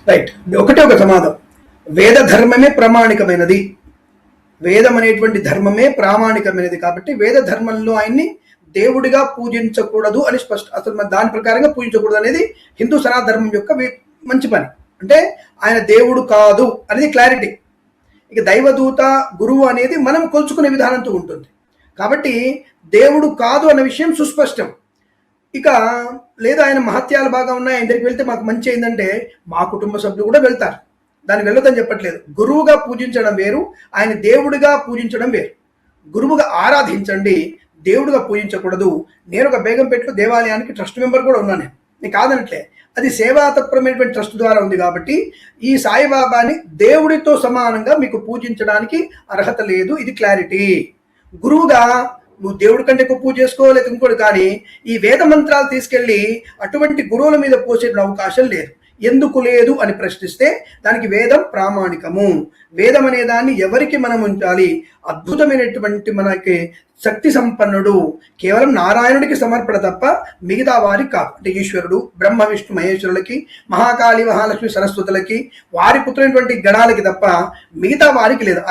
Right. ఒకటే ఒక సమాధం. వేద ధర్మమే ప్రామాణికమైనది. వేదం అనేటువంటి ధర్మమే ప్రామాణికమైనది కాబట్టి వేద ధర్మంలో ఆయన్ని దేవుడిగా పూజించకూడదు అని అసలు దాని ప్రకారంగా పూజించకూడదు అనేది హిందూ సనాతన ధర్మం యొక్క మంచి పని. అంటే ఆయన దేవుడు కాదు అనేది క్లారిటీ. ఇక దైవదూత గురువు అనేది మనం కొలుచుకునే విధానంతో ఉంటుంది కాబట్టి దేవుడు కాదు అన్న విషయం సుస్పష్టం. ఇక లేదా ఆయన మహత్యాలు బాగా ఉన్నాయి, ఆయన దగ్గరికి వెళ్తే మాకు మంచి అయిందంటే మా కుటుంబ సభ్యులు కూడా వెళ్తారు. దానికి వెళ్ళొద్దని చెప్పట్లేదు. గురువుగా పూజించడం వేరు, ఆయన దేవుడిగా పూజించడం వేరు. గురువుగా ఆరాధించండి, దేవుడిగా పూజించకూడదు. నేను ఒక బేగంపేటలో దేవాలయానికి ట్రస్ట్ మెంబర్ కూడా ఉన్నాను. నేను కాదనట్లే, అది సేవాతత్పరమైనటువంటి ట్రస్ట్ ద్వారా ఉంది కాబట్టి ఈ సాయిబాబాని దేవుడితో సమానంగా మీకు పూజించడానికి అర్హత లేదు. ఇది క్లారిటీ. గురువుగా నువ్వు దేవుడి కంటే ఎక్కువ పూజ చేసుకోలేదు ఇంకోటి, కానీ ఈ వేద మంత్రాలు తీసుకెళ్ళి అటువంటి గురువుల మీద పోసే అవకాశం లేదు. ఎందుకు లేదు అని ప్రశ్నిస్తే దానికి వేదం ప్రామాణికము. వేదం అనే దాన్ని ఎవరికి మనం ఉంచాలి? అద్భుతమైనటువంటి మనకి శక్తి సంపన్నుడు కేవలం నారాయణుడికి సమర్పణ తప్ప మిగతా వారికి కాదు. అంటే ఈశ్వరుడు బ్రహ్మ విష్ణు మహేశ్వరులకి, మహాకాళి మహాలక్ష్మి సరస్వతులకి, వారి పుత్రులైనటువంటి గణాలకి తప్ప మిగతా వారికి లేదు.